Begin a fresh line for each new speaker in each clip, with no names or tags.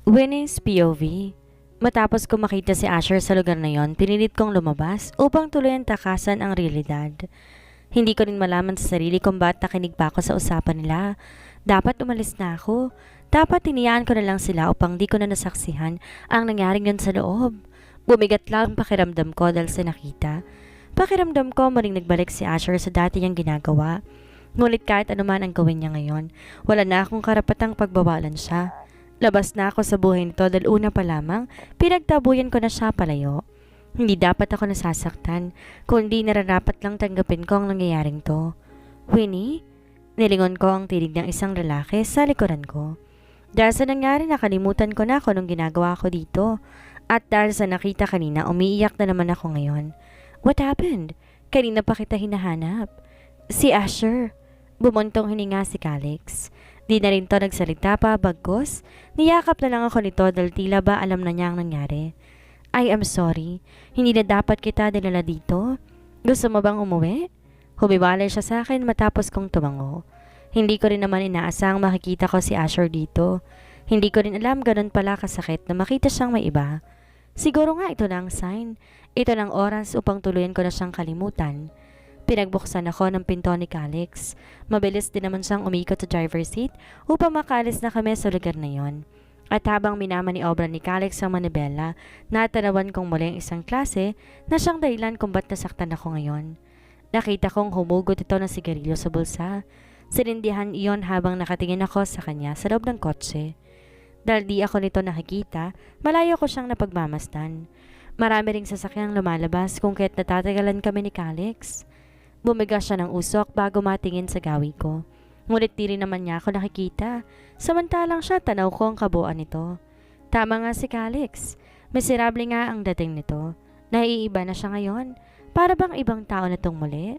Winnie's POV. Matapos ko makita si Asher sa lugar na yon, pinilit kong lumabas upang tuluyan takasan ang realidad. Hindi ko rin malaman sa sarili kung ba't nakinig pa ako sa usapan nila. Dapat umalis na ako. Dapat tiniyaan ko na lang sila upang di ko na nasaksihan ang nangyaring yun sa loob. Bumigat lang ang pakiramdam ko dahil sa nakita. Pakiramdam ko muling nagbalik si Asher sa dati niyang ginagawa. Ngunit kahit anuman ang gawin niya ngayon, wala na akong karapatang pagbawalan siya. Labas na ako sa buhay nito dahil una pa lamang, pinagtabuyan ko na siya palayo. Hindi dapat ako nasasaktan, kundi nararapat lang tanggapin ko ang nangyayaring to. Winnie? Nilingon ko ang tinig ng isang lalaki sa likuran ko. Dahil sa nangyari nakalimutan ko na nung ginagawa ko dito. At dahil sa nakita kanina, umiiyak na naman ako ngayon. What happened? Kanina pa kita hinahanap. Si Asher. Bumuntong hininga si Calix. Di na rin to nagsalita pa, bagkus. Niyakap na lang ako nito dahil tila ba alam na niya ang nangyari. I am sorry. Hindi na dapat kita dinala dito. Gusto mo bang umuwi? Humiwalay siya sa akin matapos kong tumango. Hindi ko rin naman inaasang makikita ko si Asher dito. Hindi ko rin alam ganun pala kasakit na makita siyang may iba. Siguro nga ito na ang sign. Ito ng oras upang tuluyan ko na siyang kalimutan. Pinagbuksan ako ng pinto ni Calix. Mabilis din naman siyang umikot sa driver's seat upang makalis na kami sa lugar na yon. At habang minama ni obra ni Calix ang manibela, natanawan kong muli ang isang klase na siyang dahilan kung ba't nasaktan ako ngayon. Nakita kong humugot ito ng sigarilyo sa bulsa. Sinindihan iyon habang nakatingin ako sa kanya sa loob ng kotse. Dahil di ako nito nakikita, malayo ko siyang napagmamasdan. Marami ring sasakyang lumalabas kung kaya't natatagalan kami ni Calix. Bumigas siya ng usok bago matingin sa gawi ko. Ngunit di rin naman niya ako nakikita. Samantalang siya tanaw ko ang kabuuan nito. Tama nga si Calix. Miserable nga ang dating nito. Naiiba na siya ngayon. Para bang ibang tao na tong muli?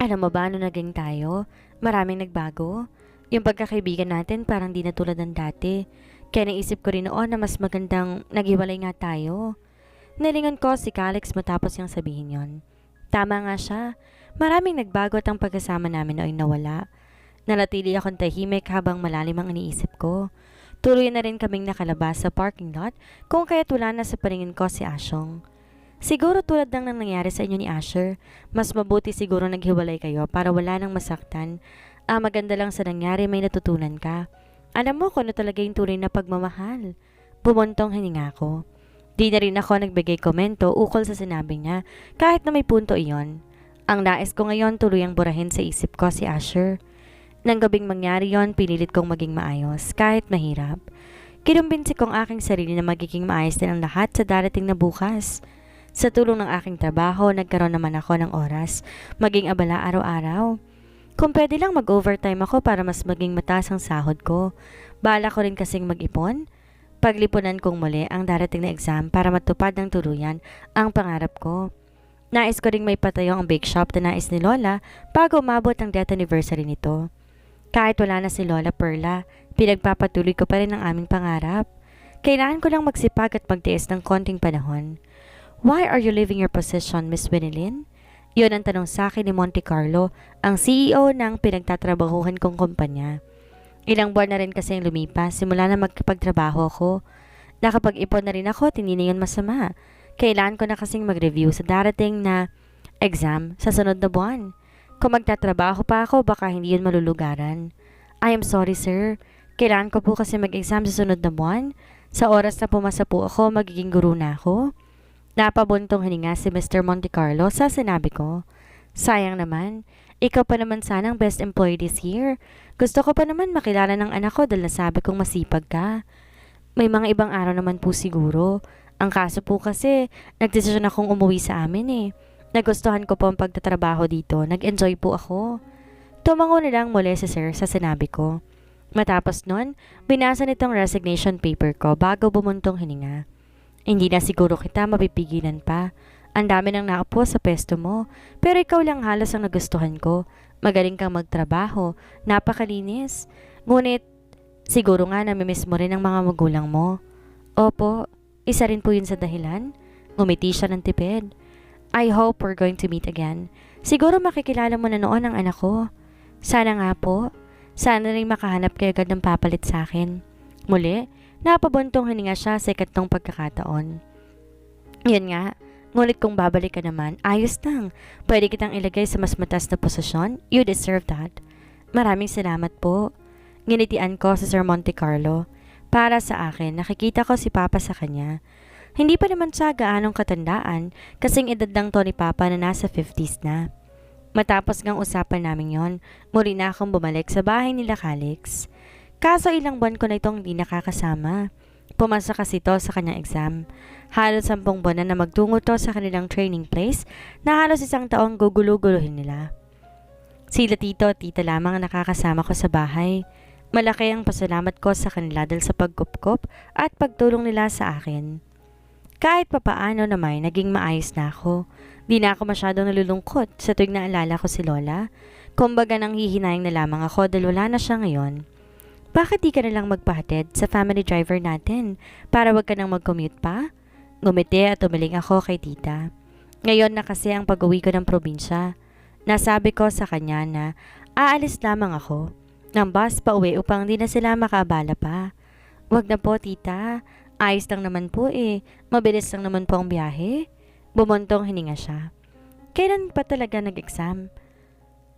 Alam mo ba ano naging tayo? Maraming nagbago. Yung pagkakaibigan natin parang di na tulad ng dati. Kaya naisip ko rin noon na mas magandang naghiwalay nga tayo. Nilingon ko si Calix matapos niyang sabihin yon. Tama nga siya. Maraming nagbago at ang pagkasama namin ay nawala. Nanatili akong tahimik habang malalim ang iniisip ko. Tuloy na rin kaming nakalabas sa parking lot kung kaya't wala na sa paningin ko si Asyong. Siguro tulad lang ng nangyari sa inyo ni Asher, mas mabuti siguro naghiwalay kayo para wala nang masaktan. Maganda lang sa nangyari may natutunan ka. Alam mo kung ano talaga yung tunay na pagmamahal. Bumuntong hininga ko. Di na rin ako nagbigay komento ukol sa sinabi niya kahit na may punto iyon. Ang nais ko ngayon tuluyang burahin sa isip ko si Asher. Nang gabing mangyari yon, pinilit kong maging maayos kahit mahirap. Kinumbinsi kong aking sarili na magiging maayos din ang lahat sa darating na bukas. Sa tulong ng aking trabaho, nagkaroon naman ako ng oras maging abala araw-araw. Kung pwede lang mag-overtime ako para mas maging mataas ang sahod ko. Bala ko rin kasing mag-ipon. Paglipunan kong muli ang darating na exam para matupad ng tuluyan ang pangarap ko. Nais ko ring may patayo ang bake shop na nais ni Lola bago umabot ang death anniversary nito. Kahit wala na si Lola Perla, pinagpapatuloy ko pa rin ang aming pangarap. Kailangan ko lang magsipag at magtiis ng konting panahon. Why are you leaving your position, Miss Winilyn? Yun ang tanong sa akin ni Monte Carlo, ang CEO ng pinagtatrabahuhan kong kumpanya. Ilang buwan na rin kasi ang lumipas simula na magkapagtrabaho ako. Nakapag-ipon na rin ako, tinini yun masama. Kailangan ko na kasing mag-review sa darating na exam sa sunod na buwan. Kung magtatrabaho pa ako, baka hindi yun malulugaran. I am sorry sir. Kailangan ko po kasi mag-exam sa sunod na buwan. Sa oras na pumasa po ako, magiging guru na ako. Napabuntong hininga si Mr. Monte Carlo sa sinabi ko. Sayang naman. Ikaw pa naman sana ang best employee this year. Gusto ko pa naman makilala ng anak ko dahil nasabi kong masipag ka. May mga ibang araw naman po siguro. Ang kaso po kasi, nagdesisyon akong umuwi sa amin eh. Nagustuhan ko po ang pagtatrabaho dito. Nag-enjoy po ako. Tumango na lang muli si sir sa sinabi ko. Matapos nun, binasa nitong resignation paper ko bago bumuntong hininga. Hindi na siguro kita mapipigilan pa. Ang dami nang nakaupo sa pesto mo, pero ikaw lang halos ang nagustuhan ko. Magaling kang magtrabaho, napakalinis. Ngunit, siguro nga namimiss mo rin ang mga magulang mo. Opo, isa rin po yun sa dahilan. Ngumiti siya ng tipid. I hope we're going to meet again. Siguro makikilala mo na noon ang anak ko. Sana nga po. Sana rin makahanap kayo agad ng papalit sa akin. Muli, Napabuntong hininga siya sa ikatong pagkakataon. Yun nga, ngunit kung babalik ka naman, ayos lang. Pwede kitang ilagay sa mas mataas na posisyon. You deserve that. Maraming salamat po. Nginitian ko sa Sir Monte Carlo. Para sa akin, nakikita ko si Papa sa kanya. Hindi pa naman siya gaanong katandaan kasing edad lang to ni Papa na nasa 50s na. Matapos ngang usapan namin yon, muli na akong bumalik sa bahay nila Calix. Kaso ilang buwan ko na itong hindi nakakasama. Pumasa kasi to sa kanyang exam. Halos 10 buwan na magtungo to sa kanilang training place na halos 1 taong gugulo-guluhin nila. Sila tito at tita lamang ang nakakasama ko sa bahay. Malaki ang pasalamat ko sa kanila dahil sa pagkupkop at pagtulong nila sa akin. Kahit papaano naman, naging maayos na ako. Di na ako masyadong nalulungkot sa tuwing naalala ko si Lola. Kumbaga nang hihinayang na lamang ako dahil wala na siya ngayon. Bakit di ka na lang magpahatid sa family driver natin para wag ka nang mag-commute pa? Ngumiti at umiling ako kay tita. Ngayon na kasi ang pag-uwi ko ng probinsya. Nasabi ko sa kanya na aalis lamang ako ng bus pa uwi upang di na sila makaabala pa. Wag na po tita. Ayos lang naman po eh. Mabilis lang naman po ang biyahe. Bumuntong hininga siya. Kailan pa talaga nag-exam?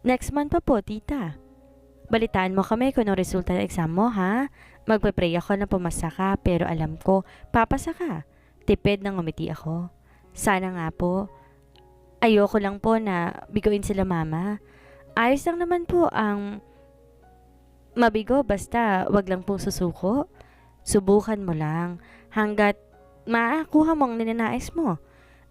Next month pa po, tita. Balitaan mo kami kung anong resulta ng exam mo, ha? Magpe-pray ako na pumasa ka pero alam ko, papasa ka. Tipid nang ngumiti ako. Sana nga po. Ayoko lang po na biguin sila mama. Ayos lang naman po ang mabigo basta wag lang pong susuko. Subukan mo lang hanggat maakuha mong ninanais mo.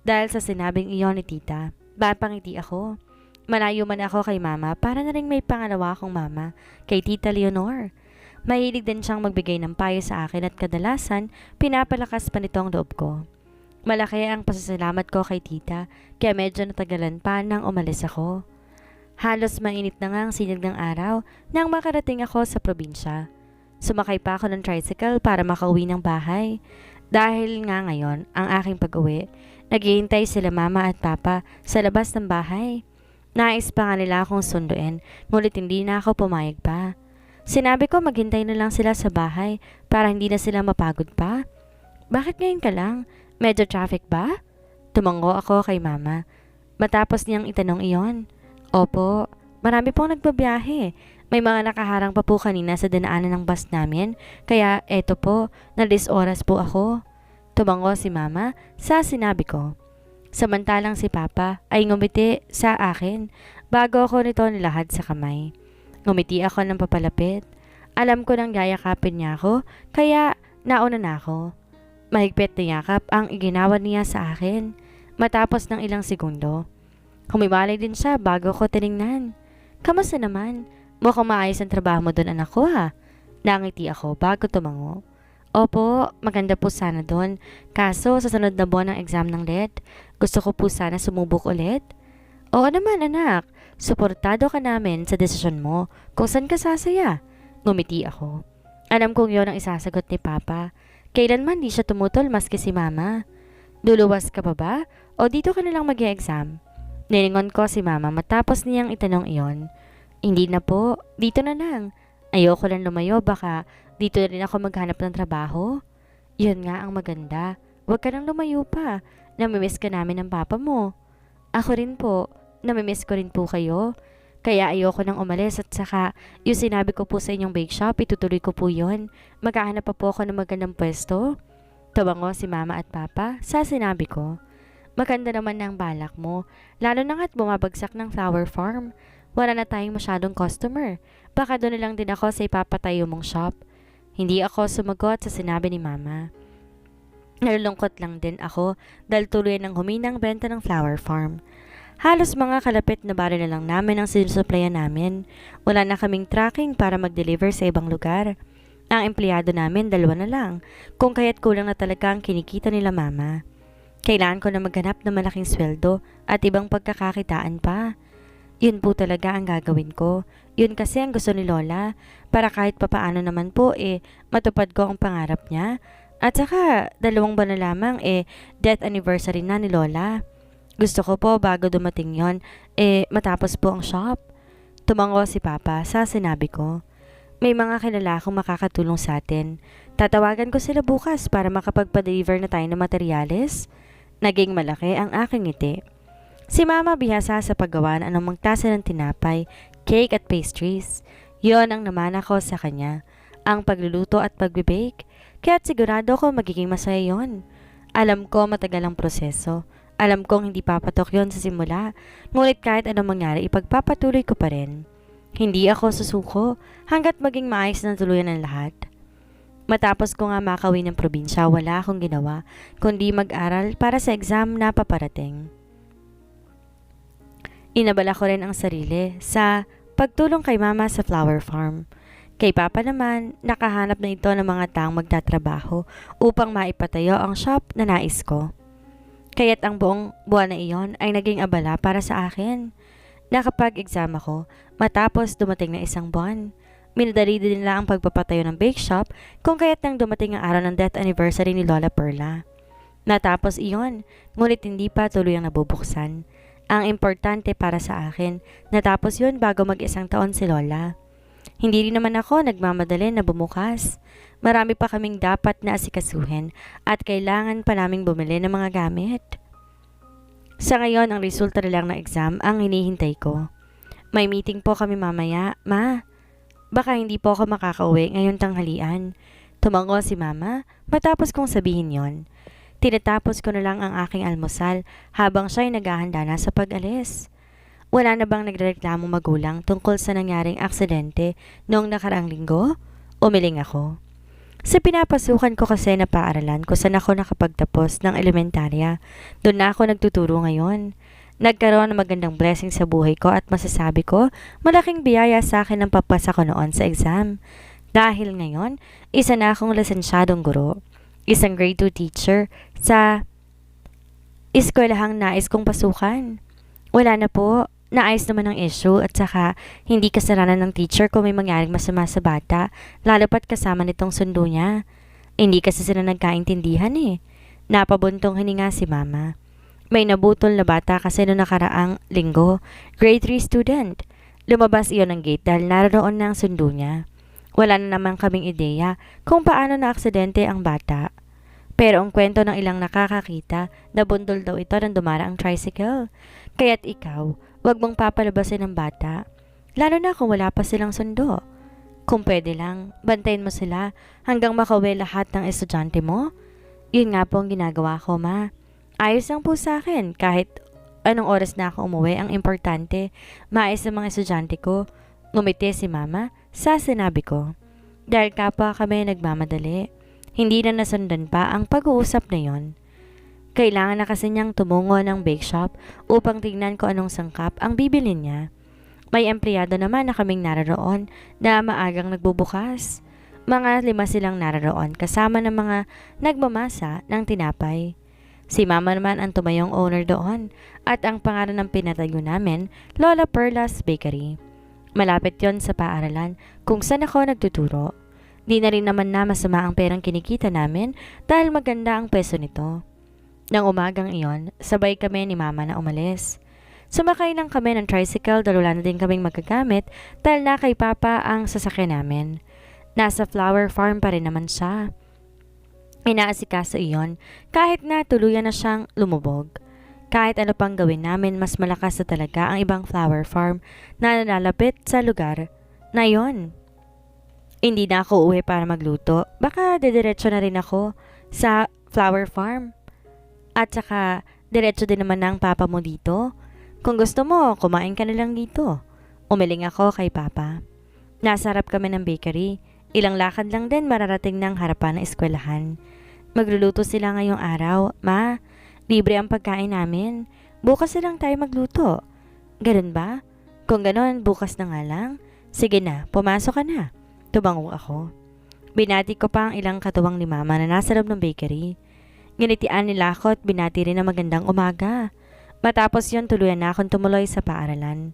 Dahil sa sinabing iyon ni tita, bapangiti ako. Malayo man ako kay mama para na rin may pangalawa akong mama, kay tita Leonor. Mahilig din siyang magbigay ng payo sa akin at kadalasan pinapalakas pa nito ang loob ko. Malaki ang pasasalamat ko kay tita kaya medyo natagalan pa nang umalis ako. Halos mainit na nga ang sinag ng araw nang makarating ako sa probinsya. Sumakay pa ako ng tricycle para makauwi ng bahay. Dahil nga ngayon, ang aking pag-uwi, naghihintay sila mama at papa sa labas ng bahay. Nais pa nga nila akong sunduin, ngunit hindi na ako pumayag pa. Sinabi ko maghintay na lang sila sa bahay para hindi na sila mapagod pa. Bakit ngayon ka lang? Medyo traffic ba? Tumango ako kay mama. Matapos niyang itanong iyon. Opo, marami pong nagbabiyahe. May mga nakaharang pa po kanina sa dinaanan ng bus namin, kaya eto po, nalis oras po ako. Tumango si mama sa sinabi ko. Samantalang si papa ay ngumiti sa akin bago ako nito nilahad sa kamay. Ngumiti ako ng papalapit. Alam ko nang yayakapin niya ako, kaya nauna na ako. Mahigpit na yakap ang iginawa niya sa akin. Matapos ng ilang segundo, humiwalay din siya bago ko tiningnan. Kamusta naman? Mukhang maayos ang trabaho mo doon anak ko ha. Nangiti ako bago tumango. Opo, maganda po sana doon. Kaso sa sunod na buwan ng exam ng LED, gusto ko po sana sumubok ulit. Oo naman anak, suportado ka namin sa desisyon mo kung saan ka sasaya. Ngumiti ako. Alam kong yon ang isasagot ni Papa. Kailanman di siya tumutol maski si Mama. Luluwas ka pa ba? O dito ka nalang mag-e-exam? Nilingon ko si Mama matapos niyang itanong iyon. Hindi na po, dito na lang. Ayoko lang lumayo, baka dito na rin ako maghanap ng trabaho. Yun nga ang maganda. Huwag ka nang lumayo pa. Namimiss ka namin ng papa mo. Ako rin po, namimiss ko rin po kayo. Kaya ayoko nang umalis at saka yung sinabi ko po sa inyong bake shop, itutuloy ko po yun. Maghahanap pa po ako ng magandang pwesto. Tawango si mama at papa sa sinabi ko. Maganda naman ng balak mo, lalo na nga't bumabagsak ng flower farm. Wala na tayong masyadong customer. Baka doon na lang din ako sa ipapatayo mong shop. Hindi ako sumagot sa sinabi ni mama. Nalulungkot lang din ako dahil tuloy ng huminang benta ng flower farm. Halos mga kalapit na baril na lang namin ang sinusuplayan namin. Wala na kaming tracking para mag-deliver sa ibang lugar. Ang empleyado namin 2 na lang, kung kaya't kulang na talaga ang kinikita nila mama. Kailangan ko na maghanap ng malaking sweldo at ibang pagkakakitaan pa. Yun po talaga ang gagawin ko. Yun kasi ang gusto ni Lola, para kahit papaano naman po matupad ko ang pangarap niya. At saka 2 buwan na lamang death anniversary na ni Lola. Gusto ko po bago dumating yon matapos po ang shop. Tumango si Papa sa sinabi ko. May mga kilala akong makakatulong sa atin. Tatawagan ko sila bukas para makapagpa-deliver na tayo ng materyales. Naging malaki ang aking ngiti. Si Mama bihasa sa paggawa ng anumang tasa ng tinapay, cake at pastries. Yon ang namana ko sa kanya. Ang pagluluto at pagbibake. Kaya't sigurado ko magiging masaya yon. Alam ko matagal ang proseso. Alam kong hindi papatok yon sa simula. Ngunit kahit anong mangyari, ipagpapatuloy ko pa rin. Hindi ako susuko hanggat maging maayos ng tuluyan ang lahat. Matapos ko nga makauwi ng probinsya, wala akong ginawa kundi mag-aral para sa exam na paparating. Inabala ko rin ang sarili sa pagtulong kay Mama sa flower farm. Kay Papa naman, nakahanap na ito ng mga taong magtatrabaho upang maipatayo ang shop na nais ko. Kaya't ang buong buwan na iyon ay naging abala para sa akin. Nakapag-exam ako matapos dumating na isang buwan. Minadali din nila ang pagpapatayo ng bake shop kung kaya't nang dumating ang araw ng death anniversary ni Lola Perla. Natapos iyon, ngunit hindi pa tuluyang nabubuksan. Ang importante para sa akin, natapos yun bago mag-isang taon si Lola. Hindi rin naman ako nagmamadali na bumukas. Marami pa kaming dapat na asikasuhin at kailangan pa naming bumili ng mga gamit. Sa ngayon, ang resulta na lang ng exam ang hinihintay ko. May meeting po kami mamaya, Ma. Baka hindi po ako makakauwi ngayong tanghalian. Tumango si Mama matapos kong sabihin yon. Tinatapos ko na lang ang aking almusal habang siya'y naghahanda na sa pag-alis. Wala na bang nagrereklamo magulang tungkol sa nangyaring aksidente noong nakaraang linggo? Umiling ako. Sa pinapasukan ko kasi na paaralan kung saan ako nakapagtapos ng elementarya, doon na ako nagtuturo ngayon. Nagkaroon ng magandang blessing sa buhay ko at masasabi ko, malaking biyaya sa akin ang papasa ko noon sa exam. Dahil ngayon, isa na akong lisensyadong guro. Isang grade 2 teacher sa eskwelahang nais kong pasukan. Wala na po. Naayos naman ang issue at saka hindi kasalanan ng teacher kung may mangyaring masama sa bata, lalo pat kasama nitong sundo niya. Hindi kasi sila nagkaintindihan eh. Napabuntong hininga si Mama. May nabutol na bata kasi noong nakaraang linggo, grade 3 student. Lumabas iyon ng gate dahil naroon na ang sundo niya. Wala na naman kaming ideya kung paano na aksidente ang bata. Pero ang kwento ng ilang nakakakita, nabundol daw ito nang dumara ang tricycle. Kaya't ikaw, wag mong papalabasin ang bata, lalo na kung wala pa silang sundo. Kung pwede lang, bantayin mo sila hanggang makauwi lahat ng estudyante mo. Yun nga po ang ginagawa ko, Ma. Ayos lang po sa akin kahit anong oras na ako umuwi, ang importante, maayos ang mga estudyante ko. Ngumiti si Mama sa sinabi ko. Dahil kapwa kami nagmamadali, hindi na nasundan pa ang pag-uusap na yon. Kailangan na kasi niyang tumungo ng bake shop upang tignan ko anong sangkap ang bibilin niya. May empleyado naman na kaming naroon na maagang nagbubukas. Mga 5 silang naroon kasama ng mga nagmamasa ng tinapay. Si Mama naman ang tumayong owner doon at ang pangalan ng pinatayo namin, Lola Perla's Bakery. Malapit yon sa paaralan kung saan ako nagtuturo. Di na rin naman na masama ang perang kinikita namin dahil maganda ang peso nito. Nang umagang iyon, sabay kami ni Mama na umalis. Sumakay lang kami ng tricycle dahil wala na din kaming magagamit dahil na kay Papa ang sasakyan namin. Nasa flower farm pa rin naman siya. Inaasikaso iyon kahit na tuluyan na siyang lumubog. Kahit ano pang gawin namin, mas malakas na talaga ang ibang flower farm na nalalapit sa lugar na iyon. Hindi na ako uwi para magluto. Baka dediretso na rin ako sa flower farm. At saka, diretso din naman ng Papa mo dito. Kung gusto mo, kumain ka na lang dito. Umiling ako kay Papa. Nasa harap kami ng bakery. Ilang lakad lang din mararating ng harapan ng eskwelahan. Magluluto sila ngayong araw. Ma, libre ang pagkain namin. Bukas na lang tayo magluto. Ganun ba? Kung ganun, bukas na nga lang. Sige na, pumasok ka na. Tumango ako. Binati ko pa ang ilang katuwang ni Mama na nasa loob ng bakery. Ginitian nila ako at binati rin na magandang umaga. Matapos yon, tuluyan na akong tumuloy sa paaralan.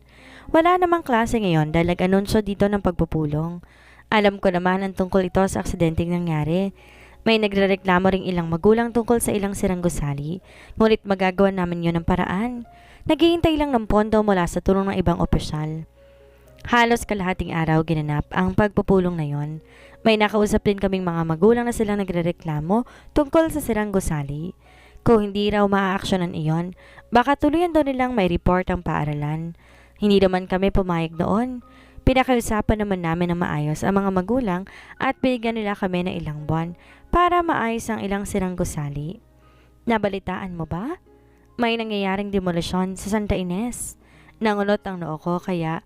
Wala namang klase ngayon dahil nag-anunsyo dito ng pagpupulong. Alam ko naman ang tungkol ito sa aksidenteng nangyari. May nagrereklamo ring ilang magulang tungkol sa ilang sirang gusali, ngunit magagawa namin yon ng paraan. Naghihintay lang ng pondo mula sa tulong ng ibang opisyal. Halos kalahating araw ginanap ang pagpupulong na yon. May nakausap din kaming mga magulang na silang nagrereklamo tungkol sa sirang gusali. Kung hindi raw maaaksyonan iyon, baka tuluyan daw nilang may report ang paaralan. Hindi naman kami pumayag doon. Pinakiusapan naman namin na maayos ang mga magulang at binigyan nila kami ng ilang buwan para maayos ang ilang sirang gusali. Nabalitaan mo ba? May nangyayaring demolisyon sa Santa Ines. Nangunot ang noo ko kaya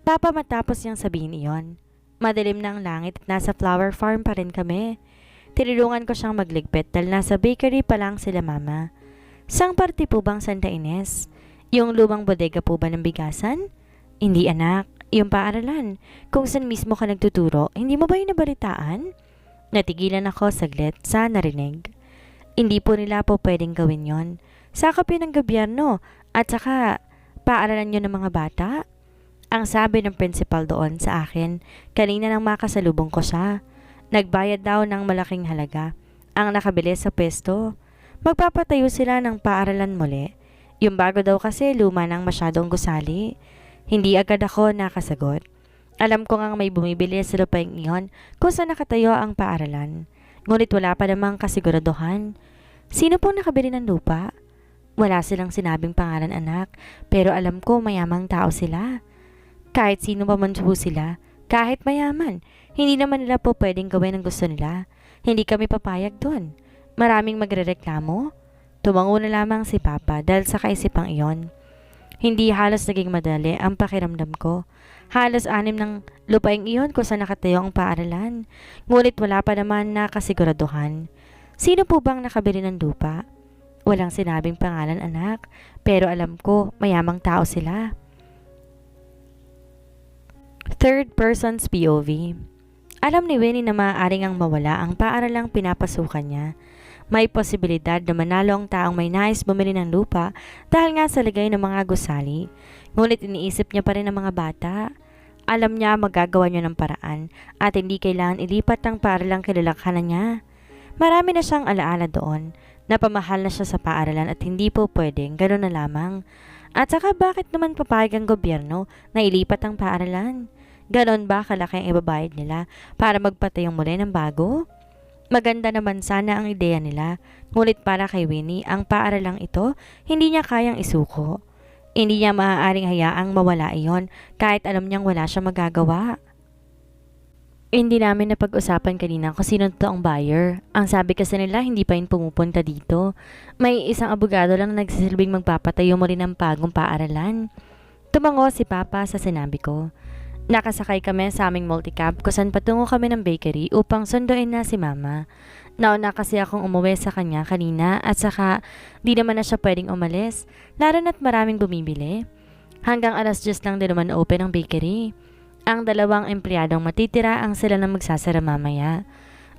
matapos niyang sabihin iyon. Madilim na ang langit at nasa flower farm pa rin kami. Tinulungan ko siyang magligpit dahil nasa bakery pa lang sila mama. Sang parte po bang Santa Ines? Yung lumang bodega po ba ng bigasan? Hindi anak, yung paaralan. Kung saan mismo ka nagtuturo, hindi mo ba yung nabalitaan? Natigilan ako saglit sa narinig. Hindi po nila po pwedeng gawin yon. Sakop yun ng gobyerno at saka paaralan yun ng mga bata. Ang sabi ng principal doon sa akin, kanina nang makasalubong ko siya. Nagbayad daw ng malaking halaga ang nakabili sa pwesto. Magpapatayo sila ng paaralan muli. Yung bago daw kasi luma ng masyadong gusali. Hindi agad ako nakasagot. Alam ko ngang may bumibili sa lupaing iyon kung saan nakatayo ang paaralan. Ngunit wala pa namang kasiguraduhan. Sino pong nakabili ng lupa? Wala silang sinabing pangalan anak, pero alam ko mayamang tao sila. Kahit sino pa man po sila, kahit mayaman, hindi naman nila po pwedeng gawin ang gusto nila. Hindi kami papayag doon. Maraming magrereklamo. Tumango na lamang si Papa dahil sa kaisipang iyon. Hindi halos naging madali ang pakiramdam ko. Halos 6 ng lupaing iyon kung saan nakatayo ang paaralan. Ngunit wala pa naman na kasiguraduhan. Sino po bang nakabili ng lupa? Walang sinabing pangalan anak, pero alam ko mayamang tao sila. Third person's POV. Alam ni Winnie na maaaring ang mawala ang paaralang pinapasukan niya. May posibilidad na manalo ang taong may nais bumili ng lupa dahil nga sa lagay ng mga gusali. Ngunit iniisip niya pa rin ang mga bata. Alam niya magagawa niya ng paraan at hindi kailangan ilipat ang paaralang kilalakhanan niya. Marami na siyang alaala doon. Napamahal na siya sa paaralan at hindi po pwedeng gano'n na lamang. At saka bakit naman papayag ang gobyerno na ilipat ang paaralan? Ganon ba kalaki ang ibabayad nila para magpatayong muli ng bago? Maganda naman sana ang ideya nila, ngunit para kay Winnie, ang paaralang ito, hindi niya kayang isuko. Hindi niya maaaring hayaang mawala iyon kahit alam niyang wala siya magagawa. Hindi namin napag-usapan kanina kung sino to ang buyer. Ang sabi kasi nila hindi pa yun pumupunta dito. May isang abogado lang na nagsisilbing magpapatayo mo rin ng bagong paaralan. Tumango si Papa sa sinabi ko. Nakasakay kami sa aming multicab kung saan patungo kami ng bakery upang sunduin na si Mama. Nauna kasi akong umuwi sa kanya kanina at saka di naman na siya pwedeng umalis, lalo na't maraming bumibili. Hanggang 10:00 lang din naman open ang bakery. Ang 2 empleyadong matitira ang sila na magsasara mamaya.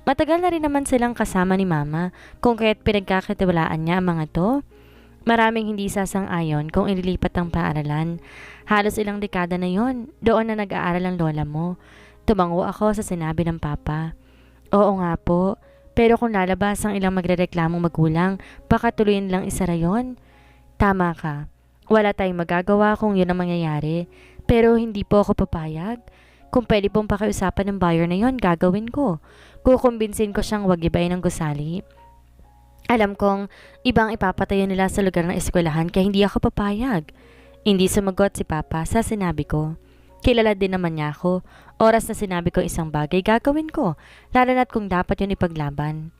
Matagal na rin naman silang kasama ni Mama kung kaya't pinagkakatiwalaan niya ang mga to. Maraming hindi sasang-ayon kung ililipat ang paaralan. Halos ilang dekada na yon, doon na nag-aaral ang lola mo. Tumango ako sa sinabi ng Papa. Oo nga po, pero kung lalabas ang ilang magrereklamong magulang, baka tuluyin lang isara yon. Tama ka, wala tayong magagawa kung yun ang mangyayari, pero hindi po ako papayag. Kung pwede pong pakiusapan ng buyer na yon, gagawin ko. Kukumbinsin ko siyang wag ibayin ng gusali. Alam kong ibang ipapatayo nila sa lugar ng eskwelahan kaya hindi ako papayag. Hindi sumagot si Papa sa sinabi ko. Kilala din naman niya ako. Oras na sinabi ko isang bagay gagawin ko, lalo na't kung dapat yun ipaglaban.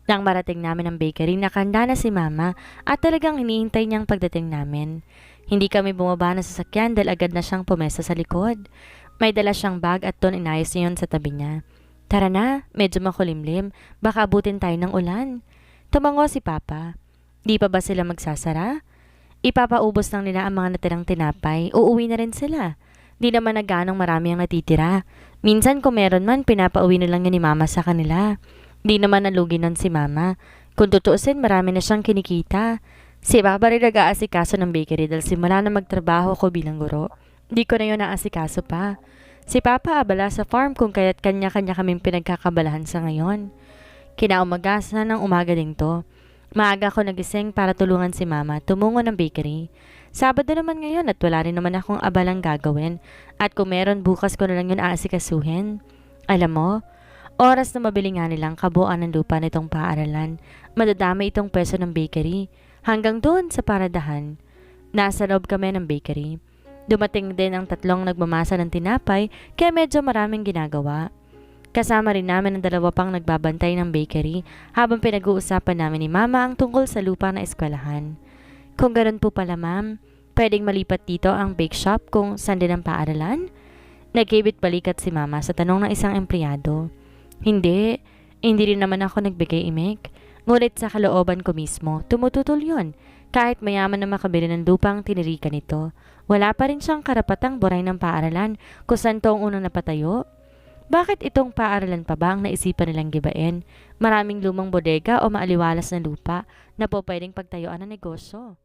Nang marating namin ang bakery, nakahanda na si Mama at talagang hinihintay niyang pagdating namin. Hindi kami bumaba na sa sasakyan dahil agad na siyang pumesa sa likod. May dala siyang bag at doon inayos niya yun sa tabi niya. Tara na, medyo makulimlim, baka abutin tayo ng ulan. Tumango si Papa. Di pa ba sila magsasara? Ipapaubos lang nila ang mga natirang tinapay, uuwi na rin sila. Di naman na ganong marami ang natitira. Minsan kung meron man, pinapauwi na lang ni Mama sa kanila. Di naman nalugi nun si Mama. Kung tutuusin, marami na siyang kinikita. Si Papa rin nag-aasikaso ng bakery dahil simula na magtrabaho ko bilang guro. Di ko na yun naasikaso pa. Si Papa abala sa farm kung kaya't kanya-kanya kaming pinagkakabalahan sa ngayon. Kinaumagasan ng umaga ding to. Maaga ako nagising para tulungan si Mama tumungo ng bakery. Sabado naman ngayon at wala rin naman akong abalang gagawin. At kung meron bukas ko na lang yun aasikasuhin. Alam mo, oras na mabili nga nilang kabuuan ng lupa nitong paaralan, madadami itong pwesto ng bakery. Hanggang doon sa paradahan, nasa loob kami ng bakery. Dumating din ang tatlong nagmamasa ng tinapay kaya medyo maraming ginagawa. Kasama rin namin ang dalawa pang nagbabantay ng bakery habang pinag-uusapan namin ni Mama ang tungkol sa lupa na eskwelahan. Kung ganun po pala ma'am, pwedeng malipat dito ang bake shop kung saan din ang paaralan? Nagkibit balikat si Mama sa tanong ng isang empleyado. Hindi rin naman ako nagbigay imik. Ngunit sa kalooban ko mismo, tumututol yun. Kahit mayaman na makabili ng lupang tinirikan nito, wala pa rin siyang karapatang buray ng paaralan kung saan to ang unang napatayo. Bakit itong paaralan pa ba ang naisipan nilang gibain? Maraming lumang bodega o maaliwalas na lupa na po pwedeng pagtayuan ng negosyo.